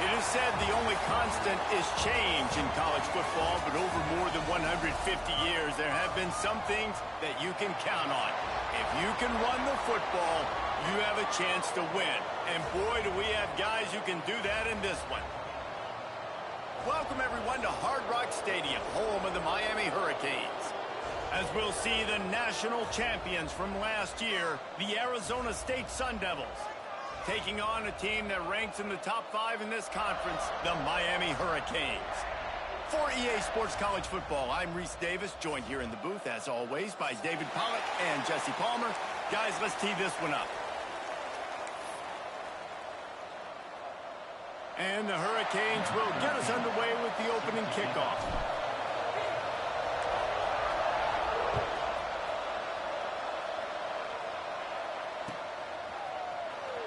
It is said the only constant is change in college football, but over more than 150 years, there have been some things that you can count on. If you can run the football, you have a chance to win. And boy, do we have guys who can do that in this one. Welcome, everyone, to Hard Rock Stadium, home of the Miami Hurricanes. As we'll see the national champions from last year, the Arizona State Sun Devils, taking on a team that ranks in the top 5 in this conference, the Miami Hurricanes. For EA Sports College Football, I'm Reese Davis, joined here in the booth, as always, by David Pollack and Jesse Palmer. Guys, let's tee this one up. And the Hurricanes will get us underway with the opening kickoff.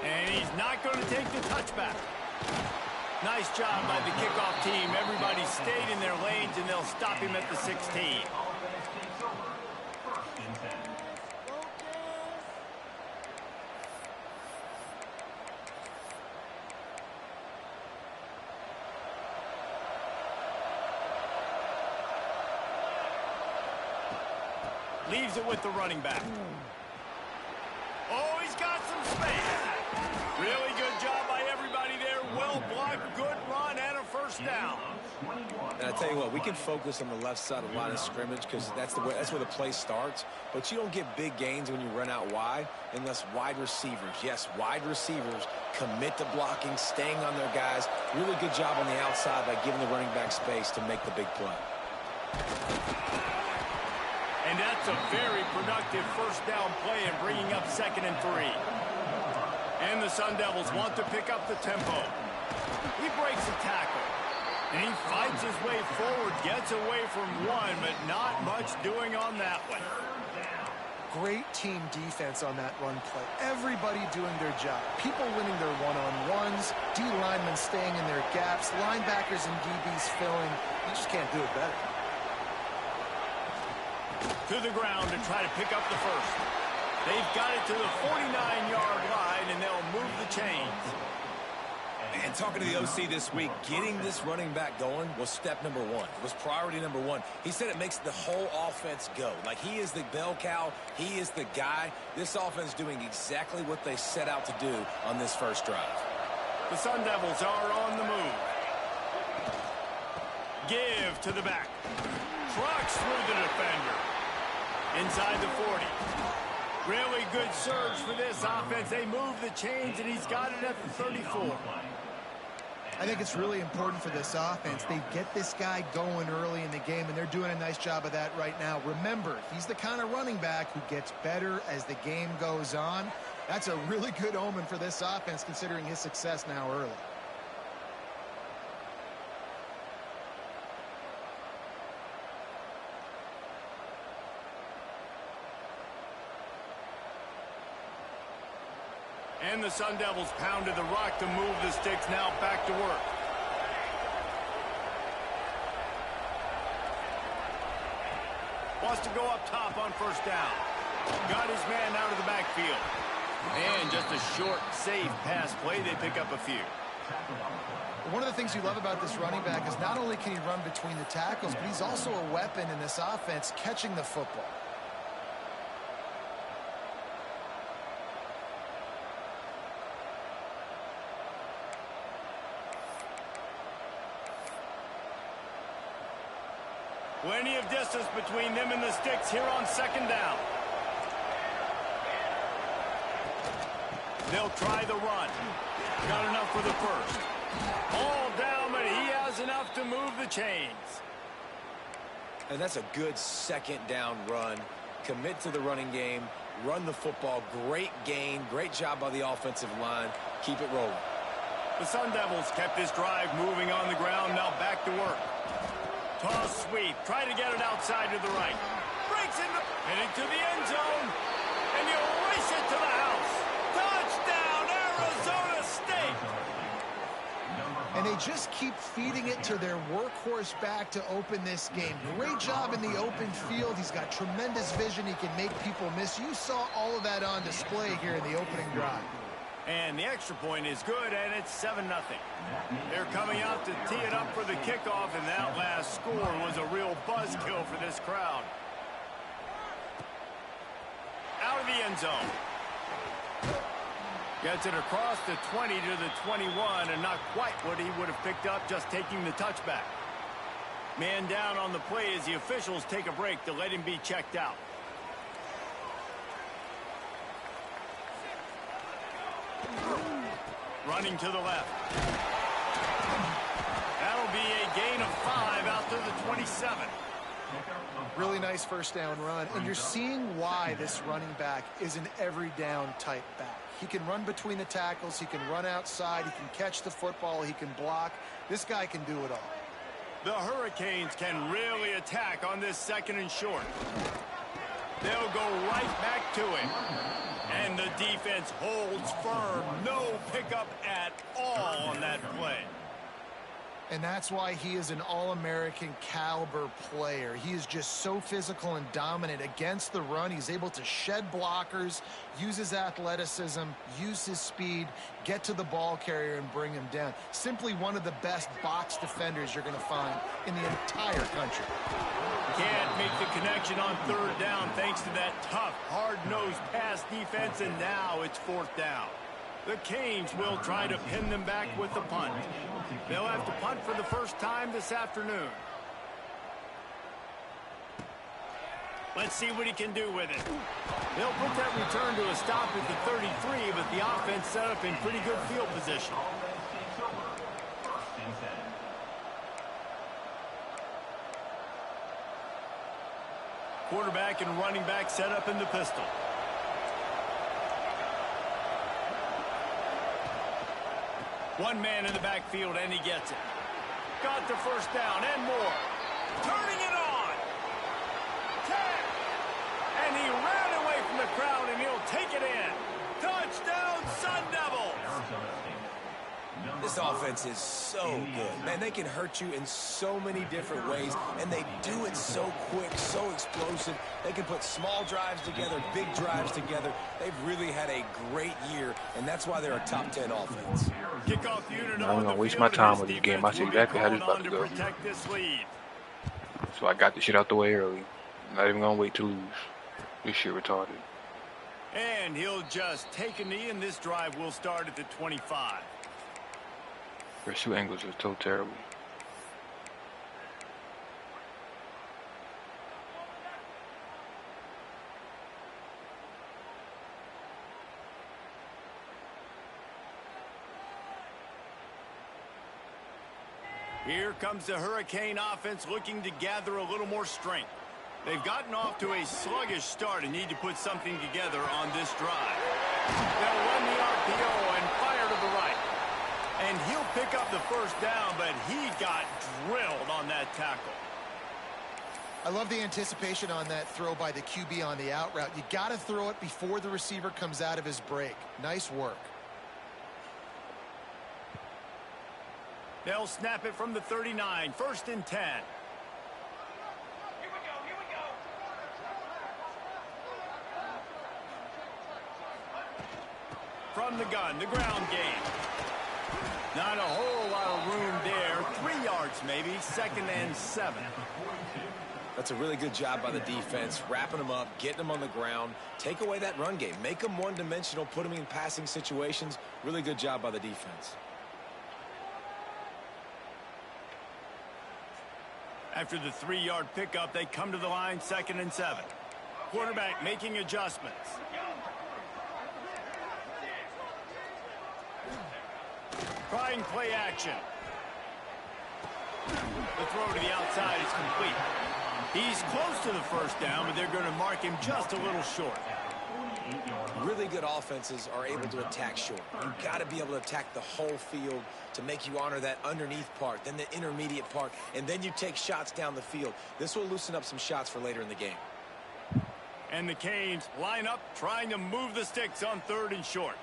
And he's not going to take the touchback. Nice job by the kickoff team. Everybody stayed in their lanes, and they'll stop him at the 16. Leaves it with the running back. Oh, he's got some space. Really good job by everybody there. Well blocked, good run, and a first down. And I tell you what, we can focus on the left side of the line of scrimmage because that's where the play starts. But you don't get big gains when you run out wide unless wide receivers, yes, wide receivers commit to blocking, staying on their guys. Really good job on the outside by giving the running back space to make the big play. And that's a very productive first down play and bringing up 2nd and 3. And the Sun Devils want to pick up the tempo. He breaks a tackle. And he fights his way forward, gets away from one, but not much doing on that one. Great team defense on that run play. Everybody doing their job. People winning their one-on-ones, D linemen staying in their gaps, linebackers and DBs filling. You just can't do it better. To the ground to try to pick up the first. They've got it to the 49-yard line, and they'll move the chains. And talking to the OC this week, getting this running back going was step number one. It was priority number one. He said it makes the whole offense go. Like, he is the bell cow. He is the guy. This offense doing exactly what they set out to do on this first drive. The Sun Devils are on the move. Give to the back. Trucks through the defender. Inside the 40. Really good surge for this offense. They move the chains, and he's got it at the 34. I think it's really important for this offense. They get this guy going early in the game, and they're doing a nice job of that right now. Remember, he's the kind of running back who gets better as the game goes on. That's a really good omen for this offense, considering his success now early. And the Sun Devils pounded the rock to move the sticks. Now back to work. Wants to go up top on first down. Got his man out of the backfield. And just a short, safe pass play. They pick up a few. One of the things you love about this running back is not only can he run between the tackles, but he's also a weapon in this offense catching the football. Plenty of distance between them and the sticks here on second down. They'll try the run. Got enough for the first. All down, but he has enough to move the chains. And that's a good second down run. Commit to the running game. Run the football. Great gain. Great job by the offensive line. Keep it rolling. The Sun Devils kept this drive moving on the ground. Now back to work. Toss sweep. Try to get it outside to the right. Breaks into, heading to the end zone. And you race it to the house. Touchdown, Arizona State. And they just keep feeding it to their workhorse back to open this game. Great job in the open field. He's got tremendous vision. He can make people miss. You saw all of that on display here in the opening drive. And the extra point is good, and it's 7-0. They're coming out to tee it up for the kickoff, and that last score was a real buzzkill for this crowd. Out of the end zone. Gets it across the 20 to the 21, and not quite what he would have picked up just taking the touchback. Man down on the play as the officials take a break to let him be checked out. Running to the left. That'll be a gain of 5 out to the 27. Really nice first down run, and you're seeing why this running back is an every down type back. He can run between the tackles, he can run outside, he can catch the football, he can block. This guy can do it all. The Hurricanes can really attack on this second and short. They'll go right back to him. And the defense holds firm. No pickup at all on that play. And that's why he is an All-American caliber player. He is just so physical and dominant against the run. He's able to shed blockers, use his athleticism, use his speed, get to the ball carrier and bring him down. Simply one of the best box defenders you're going to find in the entire country. Can't make the connection on third down thanks to that tough, hard-nosed pass defense, and now it's fourth down. The Canes will try to pin them back with the punt. They'll have to punt for the first time this afternoon. Let's see what he can do with it. They'll put that return to a stop at the 33, but the offense set up in pretty good field position. Quarterback and running back set up in the pistol. One man in the backfield, and he gets it. got the first down and more. Turning it on. 10. And he ran away from the crowd, and he'll take it in. Touchdown, Sun Devils. This offense is so good. Man, they can hurt you in so many different ways, and they do it so quick, so explosive. They can put small drives together, big drives together. They've really had a great year, and that's why they're a top 10 offense. Kickoff unit. I'm not going to waste my time with this game. I see exactly how this is about to go. So I got this shit out the way early. I'm not even going to wait to lose. This shit retarded. And he'll just take a knee, and this drive will start at the 25. Pursuit angles are so terrible. Here comes the Hurricane offense looking to gather a little more strength. They've gotten off to a sluggish start and need to put something together on this drive. They'll run the RPO and fire to the right. And he'll pick up the first down, but he got drilled on that tackle. I love the anticipation on that throw by the QB on the out route. You got to throw it before the receiver comes out of his break. Nice work. They'll snap it from the 39, 1st and 10. From the gun, the ground game. Not a whole lot of room there. 3 yards maybe, 2nd and 7. That's a really good job by the defense, wrapping them up, getting them on the ground. Take away that run game. Make them one-dimensional, put them in passing situations. Really good job by the defense. After the 3-yard pickup, they come to the line, 2nd and 7. Quarterback making adjustments. Trying play action. The throw to the outside is complete. He's close to the first down, but they're going to mark him just a little short. Really good offenses are able to attack short. You've got to be able to attack the whole field to make you honor that underneath part, then the intermediate part, and then you take shots down the field. This will loosen up some shots for later in the game. And the Canes line up, trying to move the sticks on 3rd and short.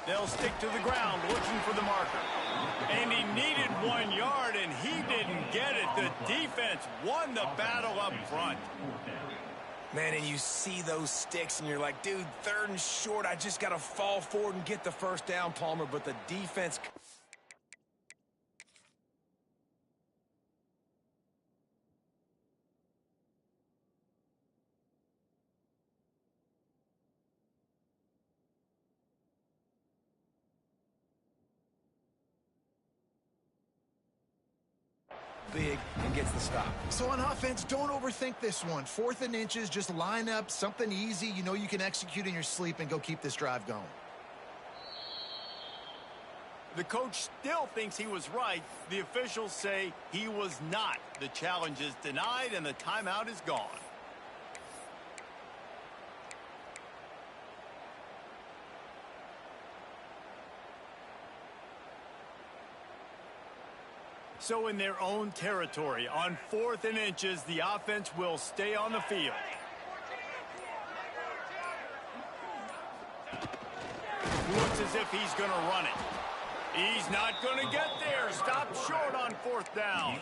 They'll stick to the ground looking for the marker. And he needed 1 yard, and he didn't get it. The defense won the battle up front. Man, and you see those sticks, and you're like, dude, 3rd and short, I just got to fall forward and get the first down, Palmer, but the defense... big and gets the stop. So on offense, don't overthink this one. 4th and inches, just line up something easy you know you can execute in your sleep and go keep this drive going. The coach still thinks he was right. The officials say he was not. The challenge is denied and the timeout is gone. So in their own territory, on 4th and inches, the offense will stay on the field. Looks as if he's going to run it. He's not going to get there. Stop short on 4th down.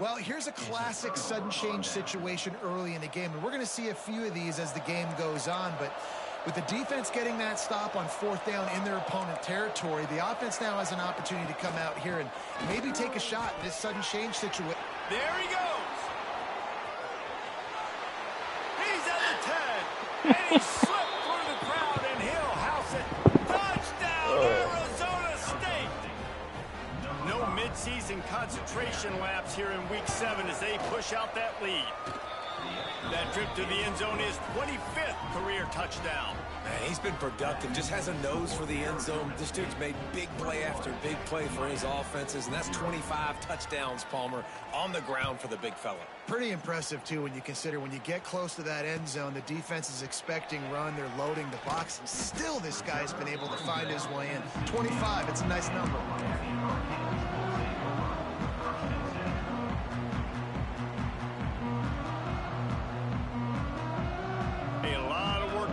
Well, here's a classic sudden change situation early in the game, and we're going to see a few of these as the game goes on, but with the defense getting that stop on 4th down in their opponent territory, the offense now has an opportunity to come out here and maybe take a shot in this sudden change situation. There he goes. He's at the 10, and he slipped through the crowd, and he'll house it. Touchdown, Arizona State. No midseason concentration laps here in Week 7 as they push out that lead. That trip to the end zone is 25th career touchdown. Man, he's been productive, just has a nose for the end zone. This dude's made big play after big play for his offenses, and that's 25 touchdowns, Palmer, on the ground for the big fella. Pretty impressive, too, when you consider when you get close to that end zone, the defense is expecting run, they're loading the box, and still this guy's been able to find his way in. 25, it's a nice number.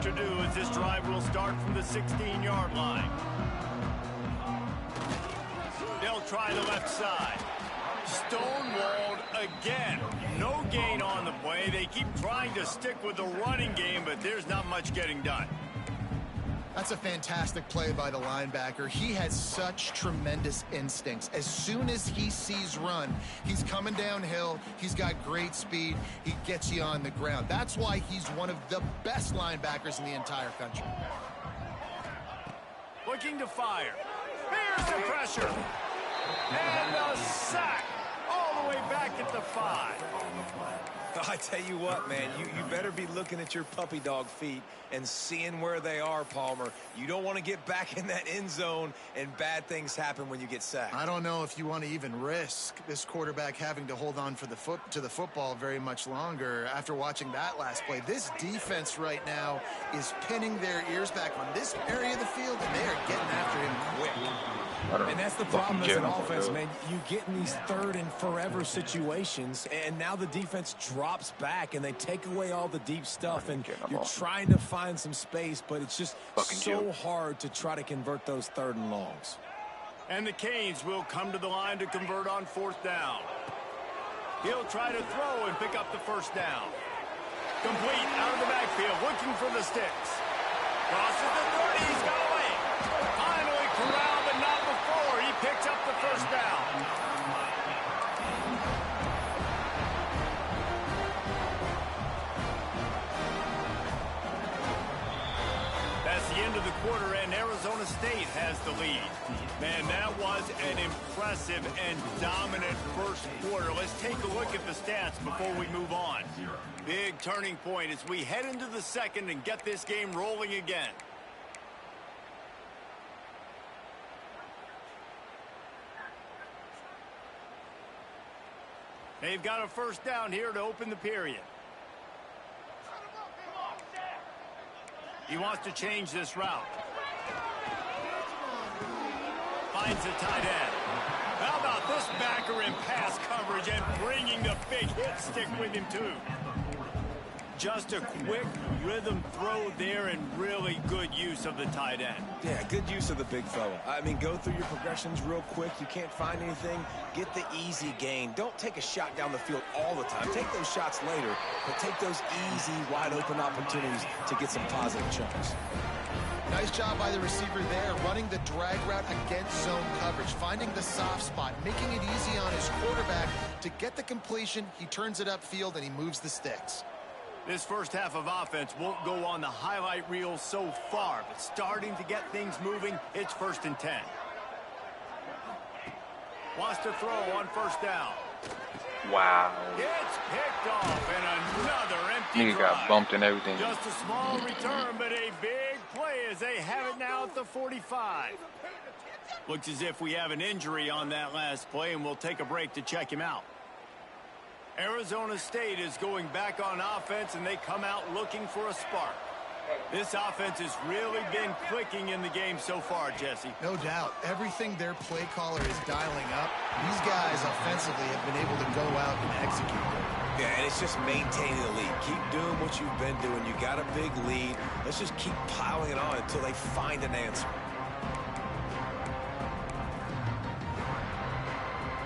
To do as this drive will start from the 16-yard line. They'll try the left side. Stonewalled again. No gain on the play. They keep trying to stick with the running game, but there's not much getting done. That's a fantastic play by the linebacker. He has such tremendous instincts. As soon as he sees run, he's coming downhill. He's got great speed. He gets you on the ground. That's why he's one of the best linebackers in the entire country. Looking to fire. Here's the pressure. And a sack. All the way back at the 5. I tell you what, man, you better be looking at your puppy dog feet and seeing where they are, Palmer. You don't want to get back in that end zone and bad things happen when you get sacked. I don't know if you want to even risk this quarterback having to hold on for the football very much longer after watching that last play. This defense right now is pinning their ears back on this area of the field, and they are getting after him quick. And that's the problem as an offense, man. You get in these third and forever situations, and now the defense drops back, and they take away all the deep stuff, and you're trying to find some space, but it's just so hard to try to convert those third and longs. And the Canes will come to the line to convert on 4th down. He'll try to throw and pick up the 1st down. Complete out of the backfield, looking for the sticks. Crosses the 30, he's got away. Finally corralled, but not before. He picks up the 1st down. That's the end of the quarter, and Arizona State has the lead. Man, that was an impressive and dominant first quarter. Let's take a look at the stats before we move on. Big turning point as we head into the second and get this game rolling again. They've got a 1st down here to open the period. He wants to change this route. Finds the tight end. How about this backer in pass coverage and bringing the big hit stick with him too? Just a quick rhythm throw there and really good use of the tight end. Yeah, good use of the big fella. I mean, go through your progressions real quick. You can't find anything. Get the easy gain. Don't take a shot down the field all the time. Take those shots later, but take those easy, wide-open opportunities to get some positive chunks. Nice job by the receiver there, running the drag route against zone coverage, finding the soft spot, making it easy on his quarterback to get the completion. He turns it upfield, and he moves the sticks. This first half of offense won't go on the highlight reel so far, but starting to get things moving, it's 1st and 10. Wants to throw on 1st down. Wow. Gets picked off, and another empty Nigga drive. got bumped and everything. Just a small return, but a big play as they have it now at the 45. Looks as if we have an injury on that last play, and we'll take a break to check him out. Arizona State is going back on offense, and they come out looking for a spark. This offense has really been clicking in the game so far, Jesse. No doubt. Everything their play caller is dialing up, these guys offensively have been able to go out and execute. Yeah, and it's just maintaining the lead. Keep doing what you've been doing. You got a big lead. Let's just keep piling it on until they find an answer.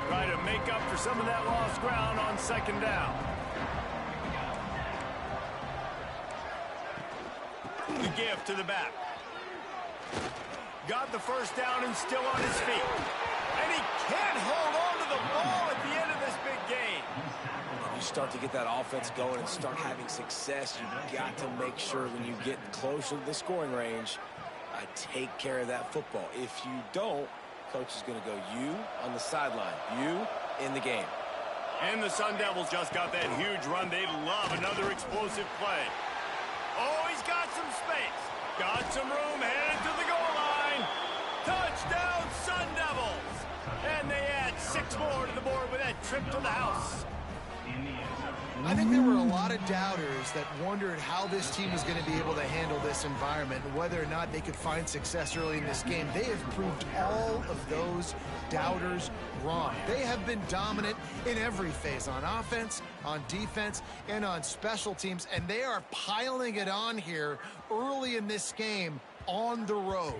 Try to make up for some of that lost ground on 2nd down. The give to the back. Got the 1st down and still on his feet. And he can't hold on to the ball at the end of this big game. You start to get that offense going and start having success, you've got to make sure when you get closer to the scoring range, take care of that football. If you don't, coach is going to go, you on the sideline, you in the game. And the Sun Devils just got that huge run. They love another explosive play. Oh, he's got some space. Got some room, headed to the goal line. Touchdown, Sun Devils. And they add 6 more to the board with that trip to the house. I think there were a lot of doubters that wondered how this team was going to be able to handle this environment and whether or not they could find success early in this game. They have proved all of those doubters wrong. They have been dominant in every phase, on offense, on defense, and on special teams, and they are piling it on here early in this game on the road.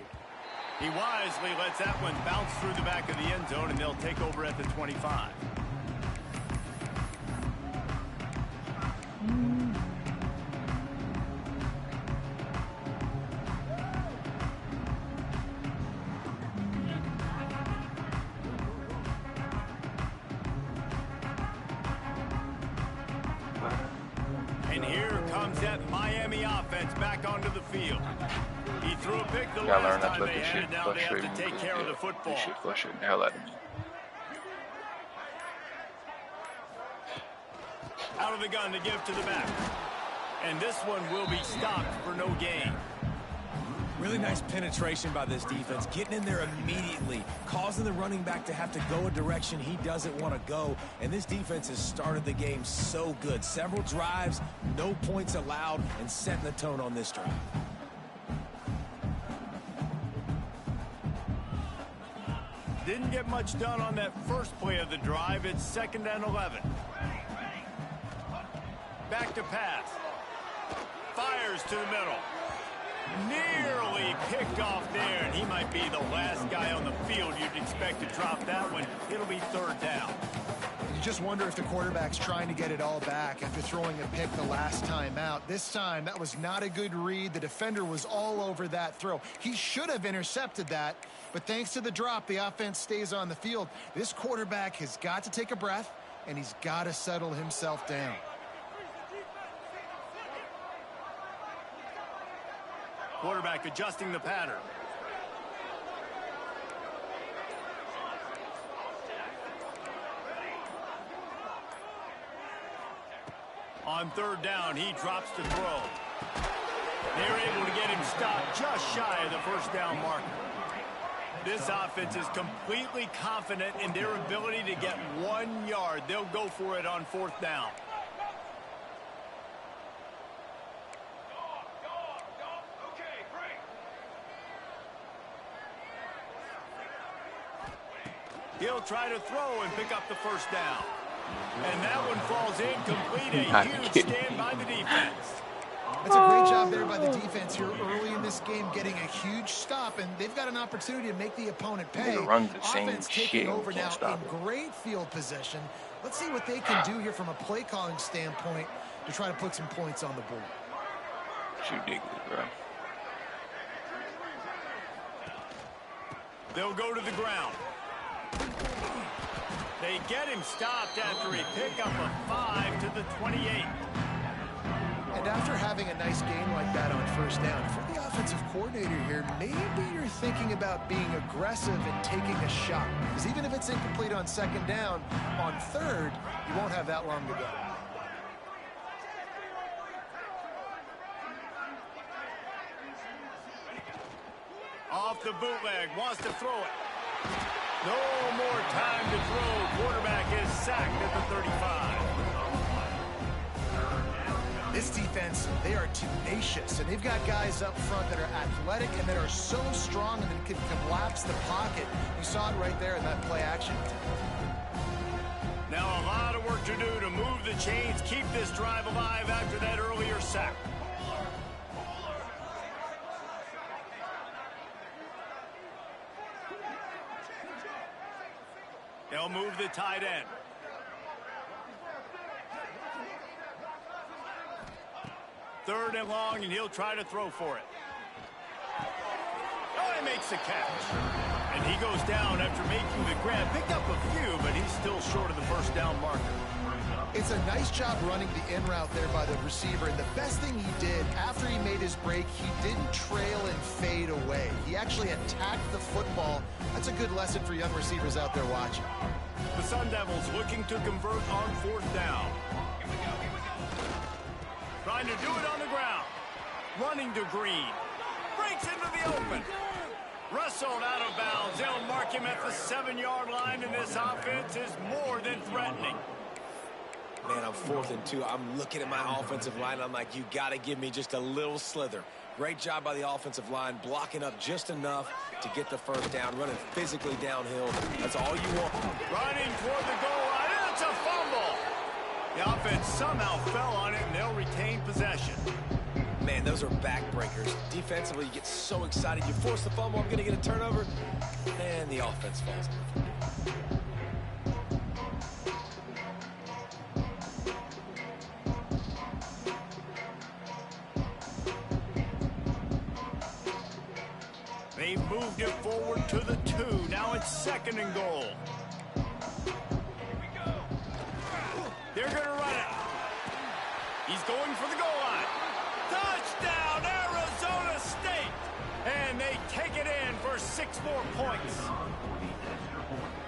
He wisely lets that one bounce through the back of the end zone, and they'll take over at the 25. And here comes that Miami offense back onto the field. He threw a pick the last time they had it. Now they have to take care of the football. This shit frustrating the hell out of me. Out of the gun to give to the back. And this one will be stopped for no gain. Really nice penetration by this defense, getting in there immediately, causing the running back to have to go a direction he doesn't want to go. And this defense has started the game so good. Several drives, no points allowed, and setting the tone on this drive. Didn't get much done on that first play of the drive. It's 2nd and 11. Back to pass. Fires to the middle. Nearly picked off there, and he might be the last guy on the field you'd expect to drop that one. It'll be 3rd down. You just wonder if the quarterback's trying to get it all back after throwing a pick the last time out. This time, that was not a good read. The defender was all over that throw. He should have intercepted that, but thanks to the drop, the offense stays on the field. This quarterback has got to take a breath, and he's got to settle himself down. Quarterback adjusting the pattern. On 3rd down, he drops to throw. They're able to get him stopped just shy of the 1st down marker. This offense is completely confident in their ability to get 1 yard. They'll go for it on 4th down. He'll try to throw and pick up the 1st down. And that one falls incomplete. A huge stand by the defense. That's a great job there by the defense here early in this game, getting a huge stop, and they've got an opportunity to make the opponent pay. Offense taking over now in great field position. Let's see what they can do here from a play calling standpoint to try to put some points on the board. It's ridiculous, bro. They'll go to the ground. They get him stopped after a pickup of 5 to the 28. And after having a nice game like that on 1st down, for the offensive coordinator here, maybe you're thinking about being aggressive and taking a shot. Because even if it's incomplete on 2nd down, on 3rd, you won't have that long to go. Off the bootleg, wants to throw it. No more time to throw. Quarterback is sacked at the 35. This defense, they are tenacious, and they've got guys up front that are athletic and that are so strong and that can collapse the pocket. You saw it right there in that play action. Now a lot of work to do to move the chains, keep this drive alive after that earlier sack. They'll move the tight end. Third and long, and he'll try to throw for it. Oh, he makes the catch. And he goes down after making the grab. Picked up a few, but he's still short of the 1st down marker. It's a nice job running the in route there by the receiver, and the best thing he did after he made his break, he didn't trail and fade away. He actually attacked the football. That's a good lesson for young receivers out there watching. The Sun Devils looking to convert on 4th down. Trying to do it on the ground. Running to Green. breaks into the open. Wrestled out of bounds. They'll mark him at the 7-yard line, and this offense is more than threatening. Man, I'm 4th and 2. I'm looking at my offensive line. I'm like, you got to give me just a little slither. Great job by the offensive line, blocking up just enough to get the first down, running physically downhill. That's all you want. Running toward the goal line, and it's a fumble. The offense somehow fell on it, and they'll retain possession. Man, those are backbreakers. Defensively, you get so excited. You force the fumble, I'm going to get a turnover, and the offense falls. They've moved it forward to the 2. Now it's 2nd and goal. They're going to run it. He's going for the goal line. Touchdown, Arizona State! And they take it in for 6 more points.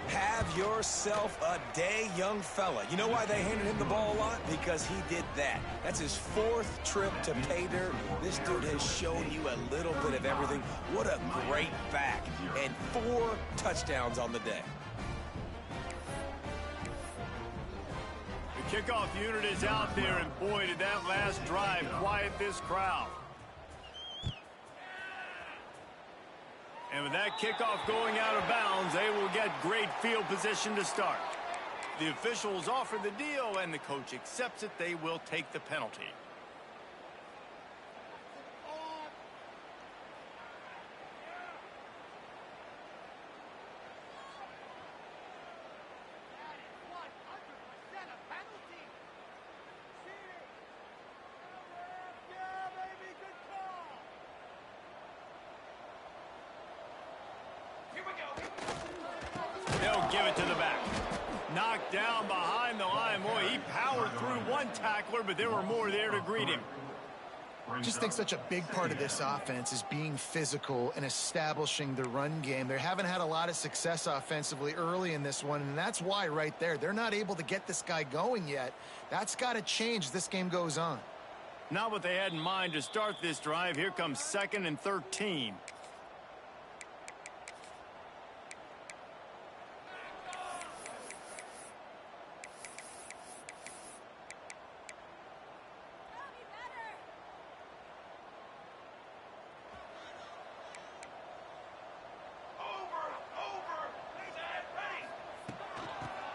Have yourself a day, young fella. You know why they handed him the ball a lot? Because he did that. That's his 4th trip to pay dirt. This dude has shown you a little bit of everything. What a great back. And 4 touchdowns on the day. The kickoff unit is out there, and boy, did that last drive quiet this crowd. And with that kickoff going out of bounds, they will get great field position to start. The officials offer the deal, and the coach accepts it. They will take the penalty. They'll give it to the back. Knocked down behind the line. Boy, he powered through one tackler, but there were more there to greet him. I just think such a big part of this offense is being physical and establishing the run game. They haven't had a lot of success offensively early in this one, and that's why right there. They're not able to get this guy going yet. That's got to change as this game goes on. Not what they had in mind to start this drive. Here comes 2nd and 13.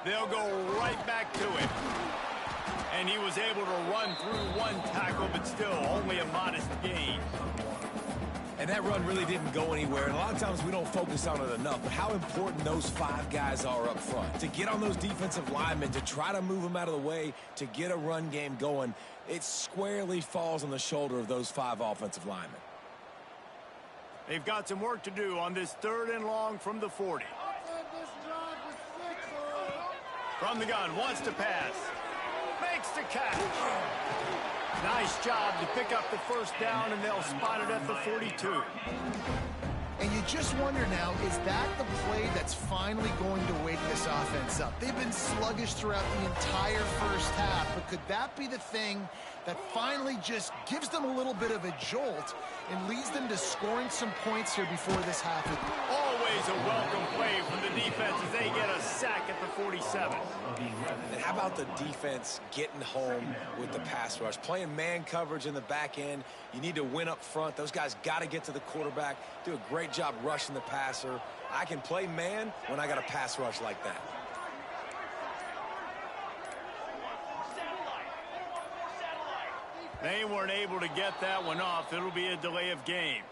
They'll go right back to him. And he was able to run through one tackle, but still only a modest gain. And that run really didn't go anywhere. And a lot of times we don't focus on it enough, but how important those 5 guys are up front. To get on those defensive linemen, to try to move them out of the way, to get a run game going, it squarely falls on the shoulder of those 5 offensive linemen. They've got some work to do on this 3rd and long from the 40. From the gun, wants to pass. Makes the catch. Nice job to pick up the first down, and they'll spot it at the 42. And you just wonder now, is that the play that's finally going to wake this offense up? They've been sluggish throughout the entire first half, but could that be the thing that finally just gives them a little bit of a jolt and leads them to scoring some points here before this half? Always a welcome play from the defense as they get a sack at the 47. And how about the defense getting home with the pass rush? Playing man coverage in the back end. You need to win up front. Those guys got to get to the quarterback, do a great job rushing the passer. I can play man when I got a pass rush like that. They weren't able to get that one off. It'll be a delay of game.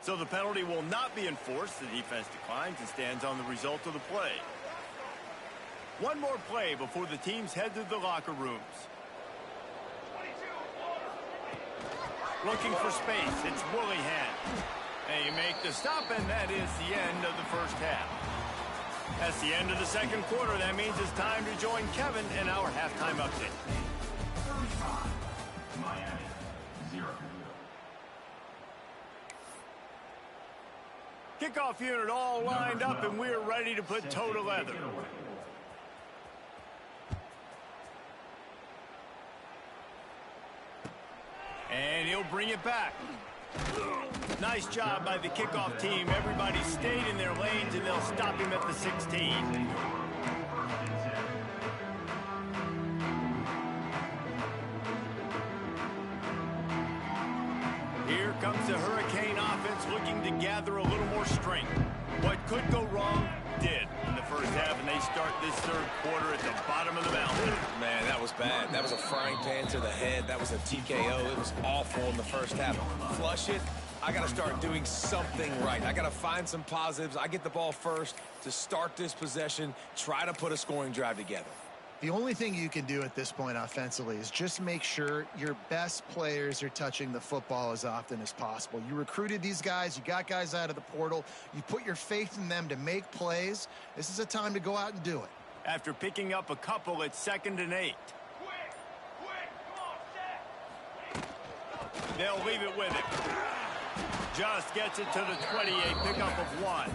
So the penalty will not be enforced. The defense declines and stands on the result of the play. One more play before the teams head to the locker rooms. Looking for space. It's Willingham. They make the stop, and that is the end of the first half. That's the end of the second quarter. That means it's time to join Kevin in our halftime update. Kickoff unit all lined up, and we're ready to put toe to leather. And he'll bring it back. Nice job by the kickoff team. Everybody stayed in their lanes, and they'll stop him at the 16. Here comes the Hurricane offense looking to gather a little more strength. What could go wrong did in the first half, and they start this third quarter at the bottom of the mountain. Man, that was bad. That was a frying pan to the head. That was a TKO. It was awful in the first half. Flush it. I got to start doing something right. I got to find some positives. I get the ball first to start this possession, try to put a scoring drive together. The only thing you can do at this point offensively is just make sure your best players are touching the football as often as possible. You recruited these guys. You got guys out of the portal. You put your faith in them to make plays. This is a time to go out and do it. After picking up a couple, it's 2nd and 8. They'll leave it with it. Just gets it to the 28, pickup of 1.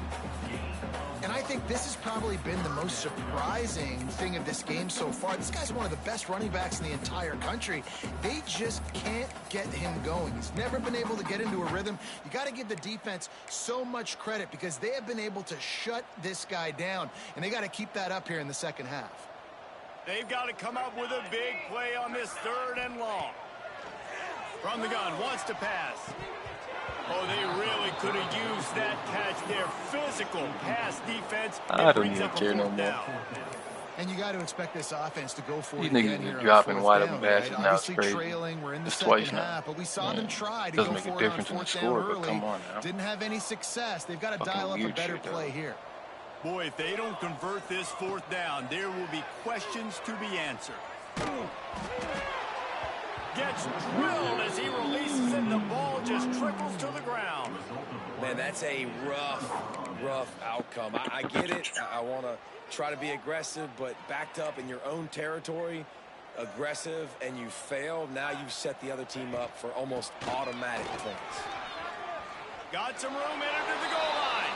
And I think this has probably been the most surprising thing of this game so far. This guy's one of the best running backs in the entire country. They just can't get him going. He's never been able to get into a rhythm. You got to give the defense so much credit because they have been able to shut this guy down, and they got to keep that up here in the second half. They've got to come up with a big play on this 3rd and long. From the gun, wants to pass. Oh, they really could have used that catch there. Physical pass defense. I don't even care no more. And you got to expect this offense to go for These it again niggas here are dropping wide open down, passes right? now. It's Obviously crazy. trailing. We're in the It's second twice now. half, but we saw them try to Doesn't go make a for it on difference in the 4th score, down but early. come on now. Didn't have any success. They've got to Fucking dial up a weird better shit, play though. here. Boy, if they don't convert this 4th down, there will be questions to be answered. Gets drilled as he releases it. The ball just trickles to the ground. Man, that's a rough outcome. I get it. I want to try to be aggressive, but backed up in your own territory, aggressive, and you fail. Now you've set the other team up for almost automatic points. Got some room into the goal line.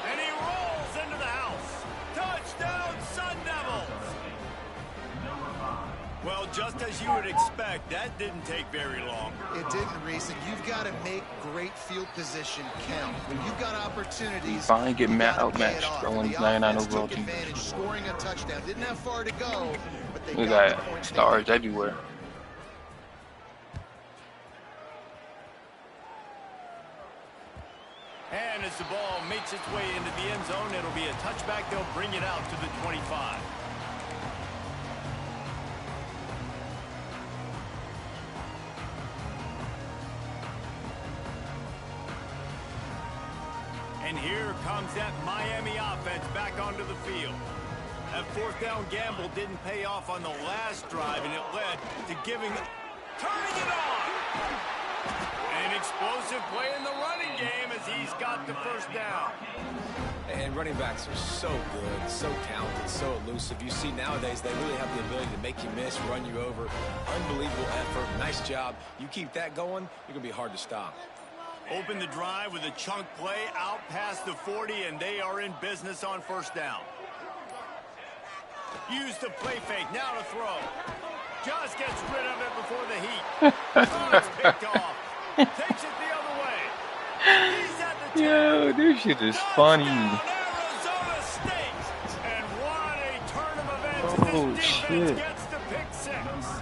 And he rolls into the house. Touchdown, Sun Devils. Well, just as you would expect, that didn't take very long. It didn't, Reese, and you've got to make great field position count. When you've got opportunities, Fine, get you gotta outmatched, pay it off. throwing The 99 offense overall took team. advantage, scoring a touchdown. Didn't have far to go, but they We got the got points they stars needed. everywhere. And as the ball makes its way into the end zone, it'll be a touchback. They'll bring it out to the 25. And here comes that Miami offense back onto the field. That 4th down gamble didn't pay off on the last drive, and it led to turning it on. An explosive play in the running game as he's got the 1st down. And running backs are so good, so talented, so elusive. You see nowadays they really have the ability to make you miss, run you over. Unbelievable effort. Nice job. You keep that going, you're going to be hard to stop. Open the drive with a chunk play out past the 40, and they are in business on 1st down. Use the play fake, now to throw. Just gets rid of it before the heat. Oh, it's picked off. Takes it the other way. He's at the 10. Yo, this shit is funny. Touchdown, Arizona State. And what a turn of events as Oh, this defense shit. gets the pick 6.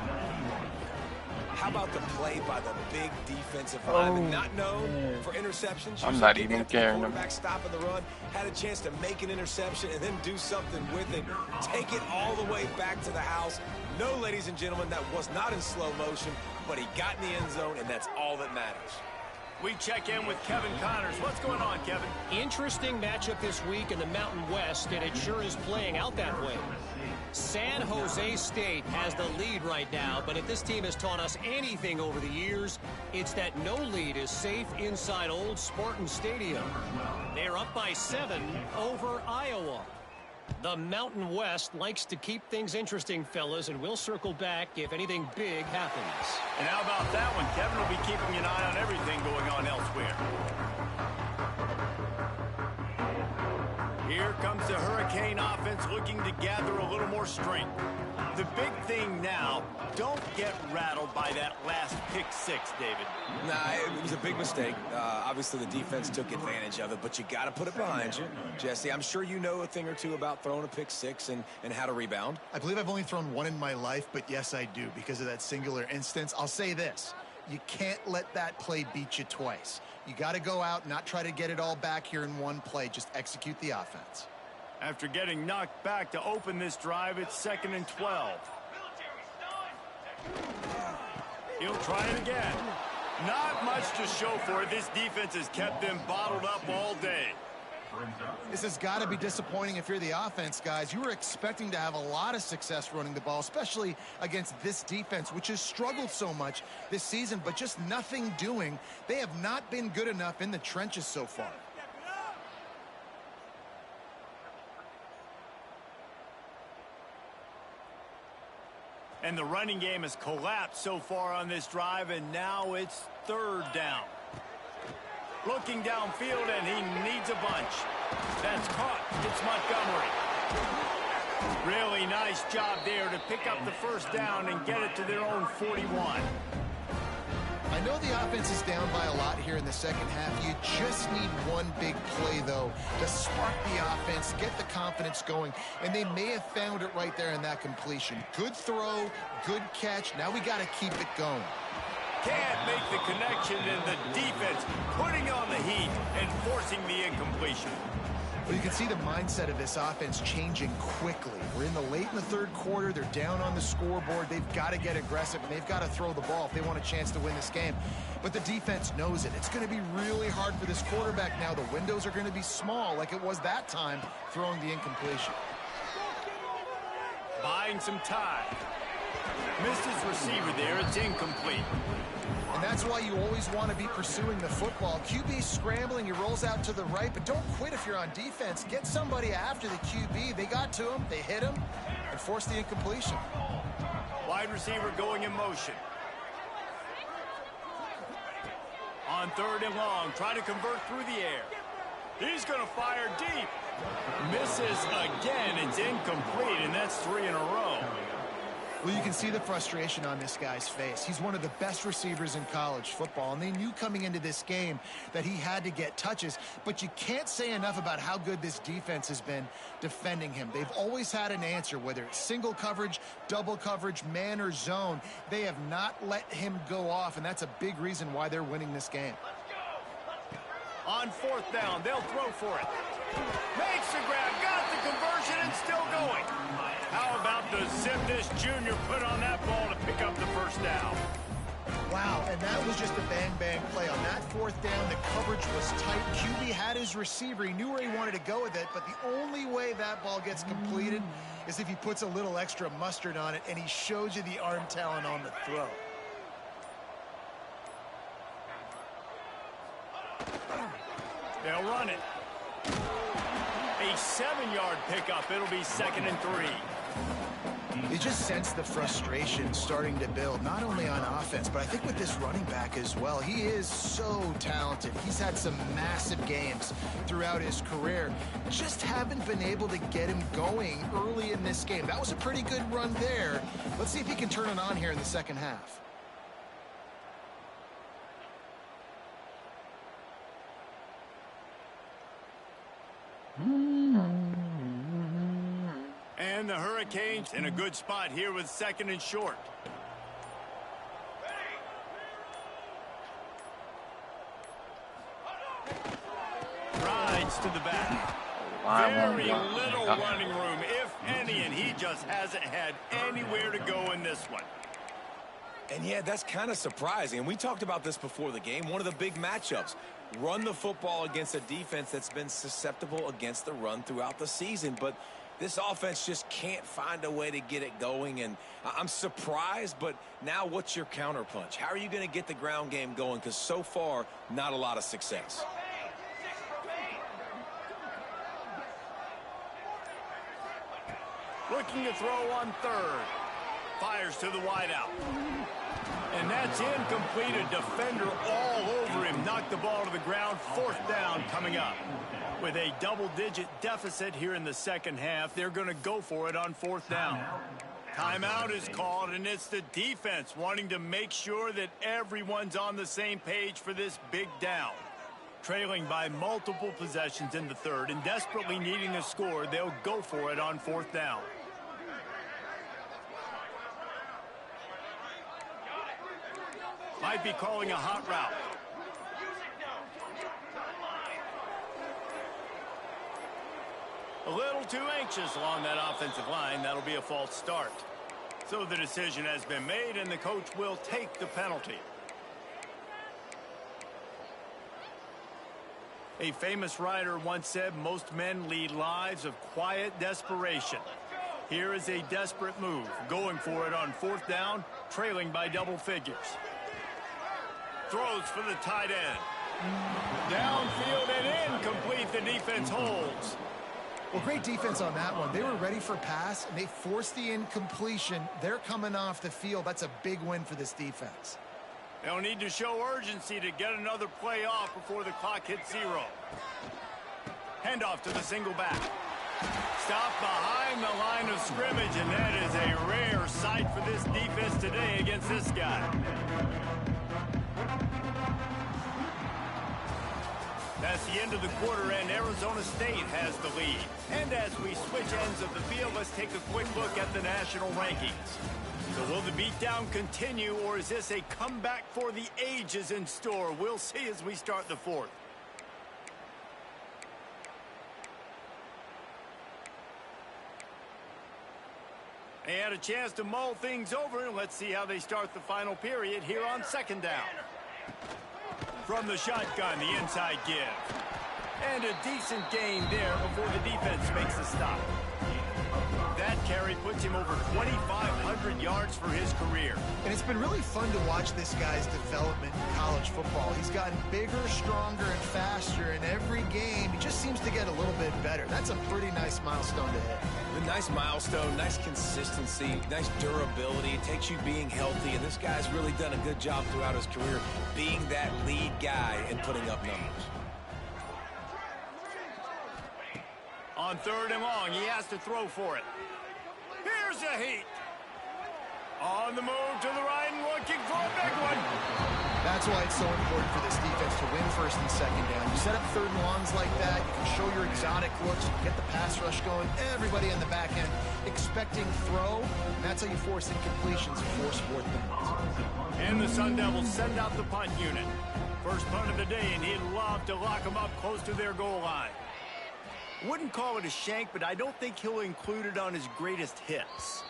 How about the play by the big defensive lineman? Not known for interceptions. I'm Usually not getting even after the caring. quarterback stopping the run, had a chance to make an interception and then do something with it. Take it all the way back to the house. No, ladies and gentlemen, that was not in slow motion, but he got in the end zone, and that's all that matters. We check in with Kevin Connors. What's going on, Kevin? Interesting matchup this week in the Mountain West, and it sure is playing out that way. San Jose State has the lead right now, but if this team has taught us anything over the years, it's that no lead is safe inside old Spartan Stadium. They're up by 7 over Iowa. The Mountain West likes to keep things interesting, fellas, and we'll circle back if anything big happens. And how about that one? Kevin will be keeping an eye on everything going on elsewhere. Here Here comes the Hurricane offense looking to gather a little more strength. The big thing now, don't get rattled by that last pick six, David. Nah, it was a big mistake. Obviously, the defense took advantage of it, but you got to put it behind you. Jesse, I'm sure you know a thing or two about throwing a pick six and how to rebound. I believe I've only thrown one in my life, but yes, I do because of that singular instance. I'll say this. You can't let that play beat you twice. You got to go out, not try to get it all back here in one play. Just execute the offense. After getting knocked back to open this drive, it's 2nd and 12. He'll try it again. Not much to show for it. This defense has kept them bottled up all day. This has got to be disappointing if you're the offense, guys. You were expecting to have a lot of success running the ball, especially against this defense, which has struggled so much this season, but just nothing doing. They have not been good enough in the trenches so far. And the running game has collapsed so far on this drive, and now it's 3rd down. Looking downfield, and he needs a bunch. That's caught. It's Montgomery. Really nice job there to pick up the 1st down and get it to their own 41. I know the offense is down by a lot here in the second half. You just need one big play, though, to spark the offense, get the confidence going, and they may have found it right there in that completion. Good throw, good catch. Now we got to keep it going. Can't make the connection, and the defense putting on the heat and forcing the incompletion. Well, you can see the mindset of this offense changing quickly. We're in the late in the 3rd quarter. They're down on the scoreboard. They've got to get aggressive, and they've got to throw the ball if they want a chance to win this game. But the defense knows it. It's going to be really hard for this quarterback now. The windows are going to be small like it was that time throwing the incompletion. Buying some time. Missed his receiver there. It's incomplete. And that's why you always want to be pursuing the football. QB scrambling, he rolls out to the right, but don't quit if you're on defense. Get somebody after the QB. They got to him, they hit him, and forced the incompletion. Wide receiver going in motion. On 3rd and long, trying to convert through the air. He's going to fire deep. Misses again. It's incomplete, and that's 3 in a row. Well, you can see the frustration on this guy's face. He's one of the best receivers in college football, and they knew coming into this game that he had to get touches, but you can't say enough about how good this defense has been defending him. They've always had an answer, whether it's single coverage, double coverage, man or zone. They have not let him go off, and that's a big reason why they're winning this game. On 4th down, they'll throw for it. Makes the grab, got the conversion, and still going. How about the zip this junior put on that ball to pick up the 1st down? Wow, and that was just a bang-bang play. On that 4th down, the coverage was tight. QB had his receiver. He knew where he wanted to go with it, but the only way that ball gets completed is if he puts a little extra mustard on it, and he shows you the arm talent on the throw. They'll run it. A 7-yard pickup. It'll be 2nd and 3. You just sense the frustration starting to build, not only on offense, but I think with this running back as well. He is so talented. He's had some massive games throughout his career. Just haven't been able to get him going early in this game. That was a pretty good run there. Let's see if he can turn it on here in the second half. And the Hurricanes in a good spot here with 2nd and short. Rides to the back. Very little running room, if any, and he just hasn't had anywhere to go in this one. And yeah, that's kind of surprising. And we talked about this before the game. One of the big matchups. Run the football against a defense that's been susceptible against the run throughout the season. But this offense just can't find a way to get it going. And I'm surprised, but now what's your counterpunch? How are you going to get the ground game going? Because so far, not a lot of success. Looking to throw on 3rd. Fires to the wideout. And that's incomplete. A defender all over him. Knocked the ball to the ground. 4th down coming up. With a double-digit deficit here in the second half, they're going to go for it on 4th down. Timeout is called, and it's the defense wanting to make sure that everyone's on the same page for this big down. Trailing by multiple possessions in the third and desperately needing a score, they'll go for it on 4th down. Might be calling a hot route. A little too anxious along that offensive line. That'll be a false start. So the decision has been made, and the coach will take the penalty. A famous writer once said, most men lead lives of quiet desperation. Here is a desperate move, going for it on 4th down, trailing by double figures. Throws for the tight end. Downfield and incomplete. The defense holds. Well, great defense on that one. They were ready for pass, and they forced the incompletion. They're coming off the field. That's a big win for this defense. They'll need to show urgency to get another play off before the clock hits 0. Handoff to the single back. Stopped behind the line of scrimmage, and that is a rare sight for this defense today against this guy. That's the end of the quarter, and Arizona State has the lead. And as we switch ends of the field, let's take a quick look at the national rankings. So will the beatdown continue, or is this a comeback for the ages in store? We'll see as we start the 4th. They had a chance to mull things over, and let's see how they start the final period here on 2nd down. From the shotgun, the inside give. And a decent gain there before the defense makes the stop. That carry puts him over 2,500 yards for his career. And it's been really fun to watch this guy's development in college football. He's gotten bigger, stronger, and faster in every game. He just seems to get a little bit better. That's a pretty nice milestone to hit. A nice milestone, nice consistency, nice durability. It takes you being healthy, and this guy's really done a good job throughout his career being that lead guy and putting up numbers. On 3rd and long, he has to throw for it. Here's a heat. On the move to the right and looking for a big one. That's why it's so important for this defense to win 1st and 2nd down. You set up 3rd and longs like that, you can show your exotic looks, you can get the pass rush going, everybody in the back end expecting throw, and that's how you force incompletions and force 4th downs. And the Sun Devils send out the punt unit. First punt of the day, and he'd love to lock them up close to their goal line. Wouldn't call it a shank, but I don't think he'll include it on his greatest hits.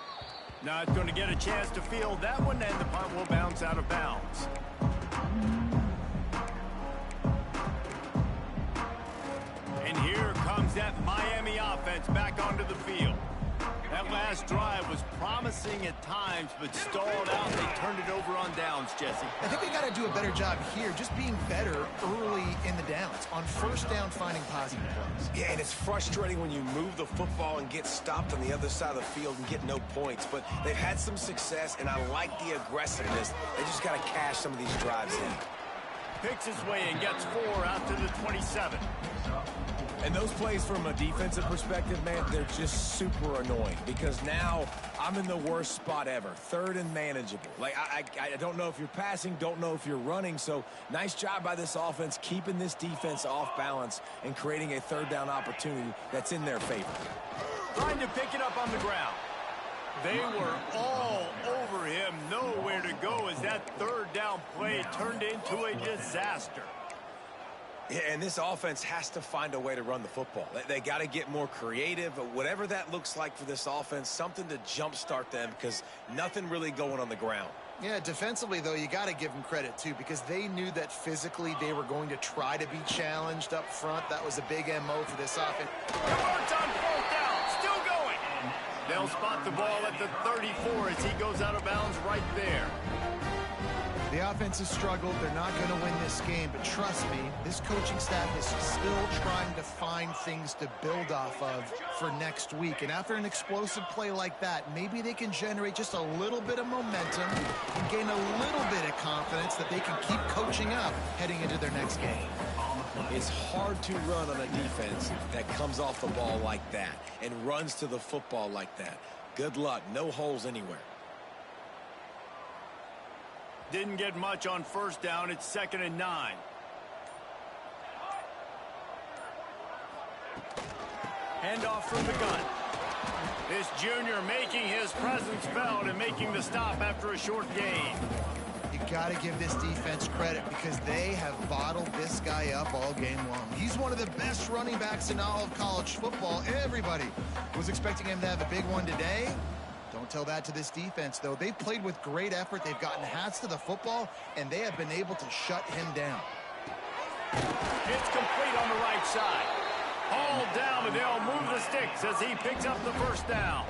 Not going to get a chance to field that one, and the punt will bounce out of bounds. And here comes that Miami offense back onto the field. That last drive was promising at times, but stalled out. They turned it over on downs, Jesse. I think they got to do a better job here, just being better early in the downs. On 1st down, finding positive plays. Yeah, and it's frustrating when you move the football and get stopped on the other side of the field and get no points. But they've had some success, and I like the aggressiveness. They just got to cash some of these drives in. Picks his way and gets 4 out to the 27. And those plays from a defensive perspective, man, they're just super annoying because now I'm in the worst spot ever. 3rd and manageable. Like, I don't know if you're passing, don't know if you're running. So nice job by this offense keeping this defense off balance and creating a 3rd down opportunity that's in their favor. Trying to pick it up on the ground. They were all over him. Nowhere to go as that 3rd down play turned into a disaster. Yeah, and this offense has to find a way to run the football. They got to get more creative, whatever that looks like for this offense, something to jumpstart them because nothing really going on the ground. Yeah, defensively, though, you got to give them credit, too, because they knew that physically they were going to try to be challenged up front. That was a big MO for this offense. It worked on 4th down. Still going. They'll spot the ball at the 34 as he goes out of bounds right there. The offense has struggled. They're not going to win this game, but trust me, this coaching staff is still trying to find things to build off of for next week. And after an explosive play like that, maybe they can generate just a little bit of momentum and gain a little bit of confidence that they can keep coaching up heading into their next game. It's hard to run on a defense that comes off the ball like that and runs to the football like that. Good luck. No holes anywhere. Didn't get much on first down. It's 2nd and 9. Handoff from the gun. This junior making his presence felt and making the stop after a short gain. You got to give this defense credit because they have bottled this guy up all game long. He's one of the best running backs in all of college football. Everybody was expecting him to have a big one today. Don't tell that to this defense, though. They've played with great effort. They've gotten hats to the football, and they have been able to shut him down. It's complete on the right side. All down, and they'll move the sticks as he picks up the first down.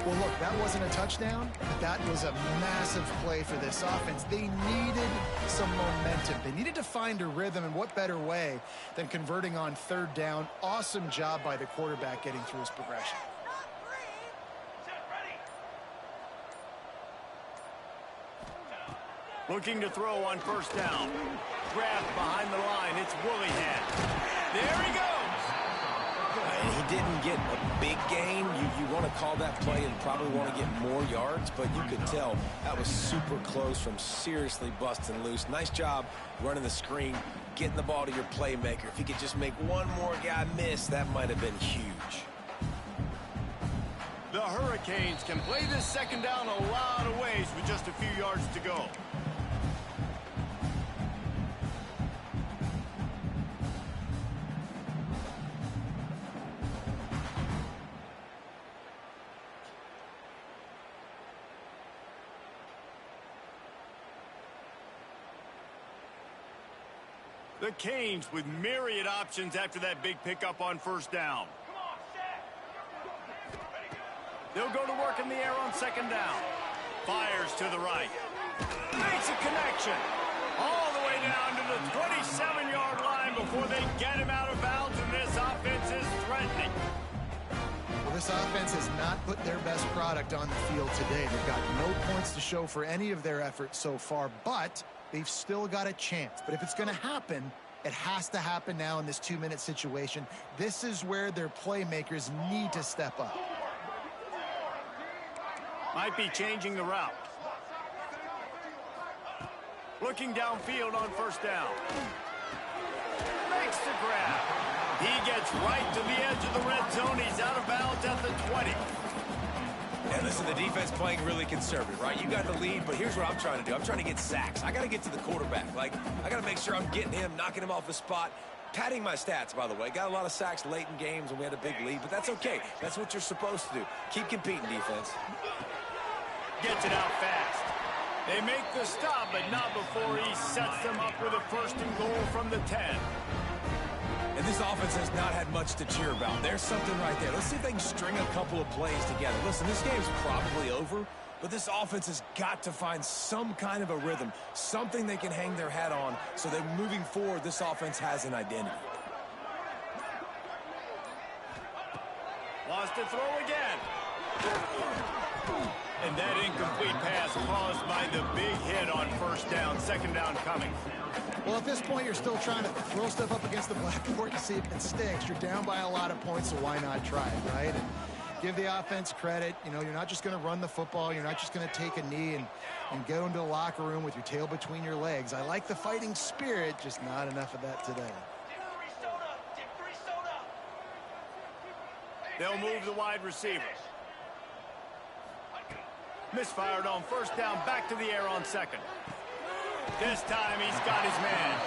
Well, look, that wasn't a touchdown, but that was a massive play for this offense. They needed some momentum. They needed to find a rhythm, and what better way than converting on 3rd down. Awesome job by the quarterback getting through his progression. Looking to throw on first down. Grabbed behind the line. It's Woollyhead. There he goes. He didn't get a big gain. You want to call that play and probably want to get more yards, but you could tell that was super close from seriously busting loose. Nice job running the screen, getting the ball to your playmaker. If he could just make one more guy miss, that might have been huge. The Hurricanes can play this 2nd down a lot of ways with just a few yards to go. The Canes with myriad options after that big pickup on first down. They'll go to work in the air on 2nd down. Fires to the right. Makes a connection. All the way down to the 27-yard line before they get him out of bounds, and this offense is threatening. Well, this offense has not put their best product on the field today. They've got no points to show for any of their efforts so far, but they've still got a chance. But if it's going to happen, it has to happen now in this 2-minute situation. This is where their playmakers need to step up. Might be changing the route. Looking downfield on first down. Makes the grab. He gets right to the edge of the red zone. He's out of bounds at the 20. And listen, the defense playing really conservative, right? You got the lead, but here's what I'm trying to do. I'm trying to get sacks. I got to get to the quarterback. Like, I got to make sure I'm getting him, knocking him off the spot. Padding my stats, by the way. Got a lot of sacks late in games when we had a big lead, but that's okay. That's what you're supposed to do. Keep competing, defense. Gets it out fast. They make the stop, but not before he sets them up with a 1st and goal from the 10. And this offense has not had much to cheer about. There's something right there. Let's see if they can string a couple of plays together. Listen, this game's probably over, but this offense has got to find some kind of a rhythm, something they can hang their hat on so that moving forward, this offense has an identity. Wants to throw again. And that incomplete pass caused by the big hit on first down. 2nd down coming. Well, at this point, you're still trying to throw stuff up against the blackboard to see if it sticks. You're down by a lot of points, so why not try it, right? And give the offense credit. You know, you're not just going to run the football. You're not just going to take a knee and go into the locker room with your tail between your legs. I like the fighting spirit, just not enough of that today. They'll move the wide receiver. Misfired on first down, back to the air on 2nd. This time he's got his man.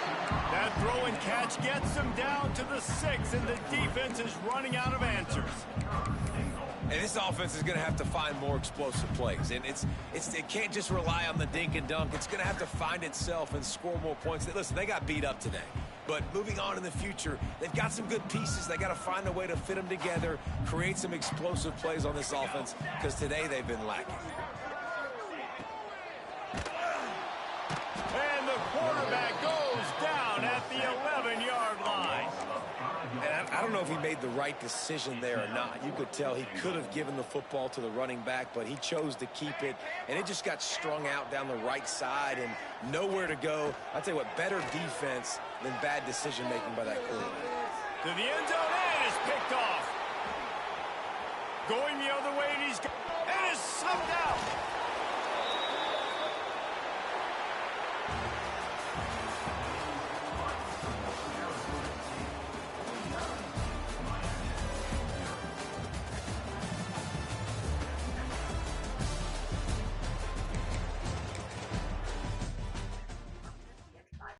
That throw and catch gets him down to the 6, and the defense is running out of answers. And this offense is going to have to find more explosive plays. And it can't just rely on the dink and dunk. It's going to have to find itself and score more points. Listen, they got beat up today. But moving on in the future, they've got some good pieces. They got to find a way to fit them together, create some explosive plays on this offense, because today they've been lacking. And the quarterback goes down at the 11-yard line. And I don't know know if he made the right decision there or not. You could tell he could have given the football to the running back, but he chose to keep it, and it just got strung out down the right side and nowhere to go. I'll tell you what, better defense than bad decision-making by that quarterback. To the end zone, and it's picked off. Going the other way, and he's slipped out.